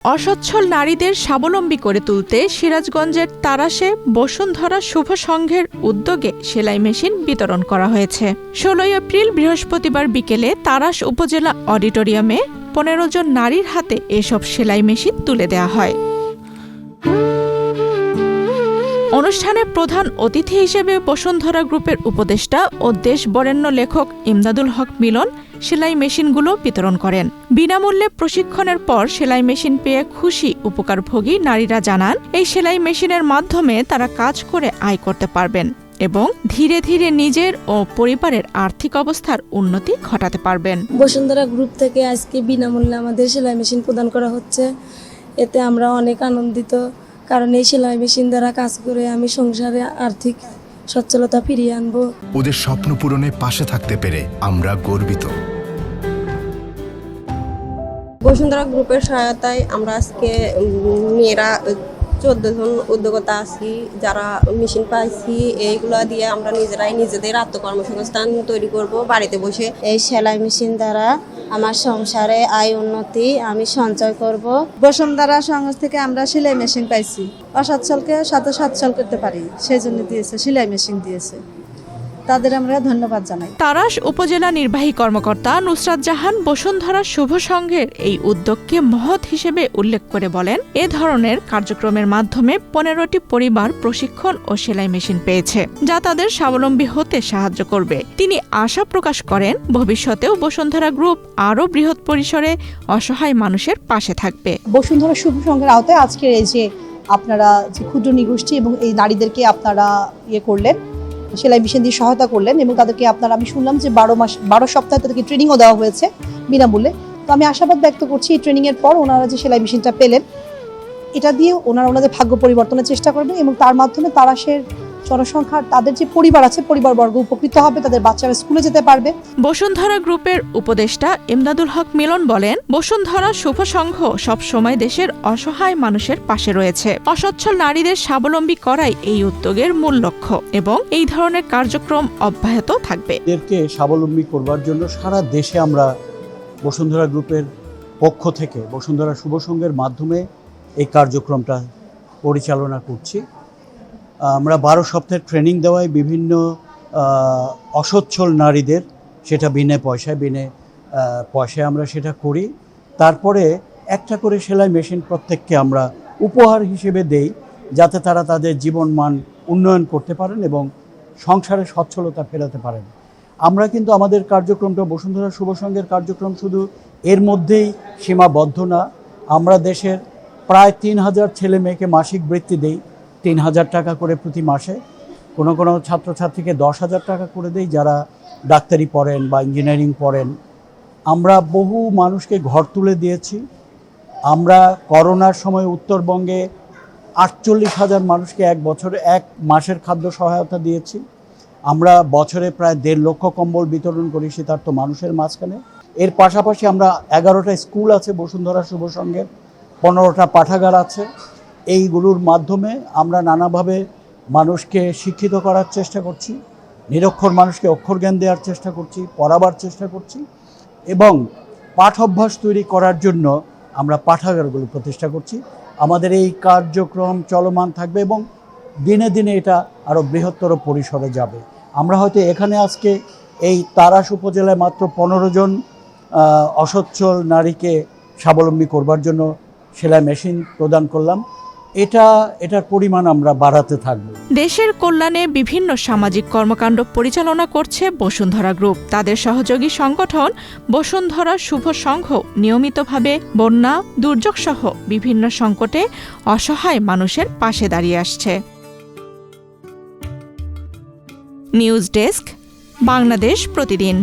অসচ্ছল নারীদের স্বাবলম্বী করে তুলতে সিরাজগঞ্জের তারাশে বসুন্ধরা শুভ সংঘের উদ্যোগে সেলাই মেশিন বিতরণ করা হয়েছে। ১৬ এপ্রিল বৃহস্পতিবার বিকেলে তারাশ উপজেলা অডিটোরিয়ামে ১৫ জন নারীর হাতে এসব সেলাই মেশিন তুলে দেওয়া হয়। অনুষ্ঠানে প্রধান অতিথি হিসেবে বসুন্ধরা গ্রুপের উপদেষ্টা ও দেশ বরেণ্য লেখক ইমদাদুল হক মিলন সেলাই মেশিনগুলো বিতরণ করেন। বিনামূল্যে প্রশিক্ষণের পর সেলাই মেশিন পেয়ে খুশি উপকারভোগী নারীরা জানান, এই সেলাই মেশিনের মাধ্যমে তারা কাজ করে আয় করতে পারবেন এবং ধীরে ধীরে নিজের ও পরিবারের আর্থিক অবস্থার উন্নতি ঘটাতে পারবেন। বসুন্ধরা গ্রুপ থেকে আজকে বিনামূল্যে আমাদের সেলাই মেশিন প্রদান করা হচ্ছে। এতে আমরা অনেক আনন্দিত, কারণ এই সেলাই মেশিন দ্বারা কাজ করে আমি সংসারে আর্থিক সচ্ছলতা ফিরিয়ে আনবো। ওদের স্বপ্ন পূরণে পাশে থাকতে পেরে আমরা গর্বিত। বসুন্ধরা গ্রুপের সহায়তায় আমরা আজকে মেয়েরা 14 জন উদ্যোক্তা আছি, যারা মেশিন পাইছি। এইগুলো দিয়ে আমরা নিজেরাই নিজেদের আত্মকর্মসংস্থান তৈরি করব বাড়িতে বসে। এই সেলাই মেশিন দ্বারা আমার সংসারে আয় উন্নতি আমি সঞ্চয় করব। বসুন্ধরা সংঘ থেকে আমরা সেলাই মেশিন পাইছি, অসচ্ছলকে সাথে সচ্ছল করতে পারি, সেই জন্য দিয়েছে, সেলাই মেশিন দিয়েছে, তাদের আমরা ধন্যবাদ জানাই। তারাশ উপজেলা নির্বাহী কর্মকর্তা নুসরাত জাহান বসুন্ধরা শুভ সংঘের এই উদ্যোগকে মহৎ হিসেবে উল্লেখ করে বলেন, এ ধরনের কার্যক্রমের মাধ্যমে 15টি পরিবার প্রশিক্ষণ ও সেলাই মেশিন পেয়েছে, যা তাদের স্বাবলম্বী হতে সাহায্য করবে। তিনি আশা প্রকাশ করেন, ভবিষ্যতেও বসুন্ধরা গ্রুপ আরও বৃহৎ পরিসরে অসহায় মানুষের পাশে থাকবে। বসুন্ধরা শুভ সংঘের আওতায় আজকের এই যে আপনারা যে ক্ষুদ্র নিগোষ্ঠী এবং এই নারীদেরকে আপনারা করলেন, সেলাই মেশিন দিয়ে সহায়তা করলেন এবং তাদেরকে আপনারা, আমি শুনলাম যে 12 সপ্তাহে তাদেরকে ট্রেনিংও দেওয়া হয়েছে বিনামূল্যে। তো আমি আশাবাদ ব্যক্ত করছি এই ট্রেনিংয়ের পর ওনারা যে সেলাই মেশিনটা পেলেন, এটা দিয়ে ওনারা ওনাদের ভাগ্য পরিবর্তনের চেষ্টা করবেন এবং তার মাধ্যমে তারাশের জনসংখ্যা, তাদের যে পরিবার আছে, পরিবারবর্গ উপকৃত হবে, তাদের বাচ্চারা স্কুলে যেতে পারবে। বসুন্ধরা গ্রুপের উপদেষ্টা ইমদাদুল হক মিলন বলেন, বসুন্ধরা শুভ সংঘ সবসময় দেশের অসহায় মানুষের পাশে রয়েছে। অসচ্ছল নারীদের স্বাবলম্বী করাই এই উদ্যোগের মূল লক্ষ্য এবং এই ধরনের কার্যক্রম অব্যাহত থাকবে। এদেরকে স্বাবলম্বী করবার জন্য সারা দেশে আমরা বসুন্ধরা গ্রুপের পক্ষ থেকে বসুন্ধরা শুভ সংঘের মাধ্যমে এই কার্যক্রমটা পরিচালনা করছি। আমরা 12 সপ্তাহের ট্রেনিং দেওয়ায় বিভিন্ন অসচ্ছল নারীদের, সেটা বিনা পয়সায় আমরা সেটা করি। তারপরে একটা করে সেলাই মেশিন প্রত্যেককে আমরা উপহার হিসেবে দেই, যাতে তারা তাদের জীবন মান উন্নয়ন করতে পারেন এবং সংসারে সচ্ছলতা ফেরাতে পারেন। আমরা কিন্তু আমাদের কার্যক্রমটা, বসুন্ধরা শুভ সংঘের কার্যক্রম শুধু এর মধ্যেই সীমাবদ্ধ না। আমরা দেশের প্রায় 3000 ছেলে মেয়েকে মাসিক বৃত্তি দেই, 3000 টাকা করে প্রতি মাসে। কোনো কোনো ছাত্রছাত্রীকে 10,000 টাকা করে দেই যারা ডাক্তারি পড়েন বা ইঞ্জিনিয়ারিং পড়েন। আমরা বহু মানুষকে ঘর তুলে দিয়েছি। আমরা করোনার সময় উত্তরবঙ্গে 48,000 মানুষকে এক মাসের খাদ্য সহায়তা দিয়েছি। আমরা বছরে প্রায় 1.5 লক্ষ কম্বল বিতরণ করি শীতার্ত মানুষের মাঝখানে। এর পাশাপাশি আমরা 11টা স্কুল আছে বসুন্ধরা শুভ সংঘের, 15টা পাঠাগার আছে। এইগুলোর মাধ্যমে আমরা নানাভাবে মানুষকে শিক্ষিত করার চেষ্টা করছি, নিরক্ষর মানুষকে অক্ষর জ্ঞান দেওয়ার চেষ্টা করছি, পড়াবার চেষ্টা করছি এবং পাঠ অভ্যাস তৈরি করার জন্য আমরা পাঠাগারগুলো প্রতিষ্ঠা করছি। আমাদের এই কার্যক্রম চলমান থাকবে এবং দিনে দিনে এটা আরও বৃহত্তর পরিসরে যাবে। আমরা হয়তো এখানে আজকে এই তারাশ উপজেলায় মাত্র 15 জন অসচ্ছল নারীকে স্বাবলম্বী করবার জন্য সেলাই মেশিন প্রদান করলাম। এটার পরিমাণ আমরা বাড়াতে থাকব। দেশের কল্যাণে বিভিন্ন সামাজিক কর্মকাণ্ড পরিচালনা করছে বসুন্ধরা গ্রুপ। তাদের সহযোগী সংগঠন বসুন্ধরা শুভ সংঘ নিয়মিতভাবে বন্যা, দুর্যোগ সহ বিভিন্ন সংকটে অসহায় মানুষের পাশে দাঁড়িয়ে আসছে। নিউজ ডেস্ক, বাংলাদেশ প্রতিদিন।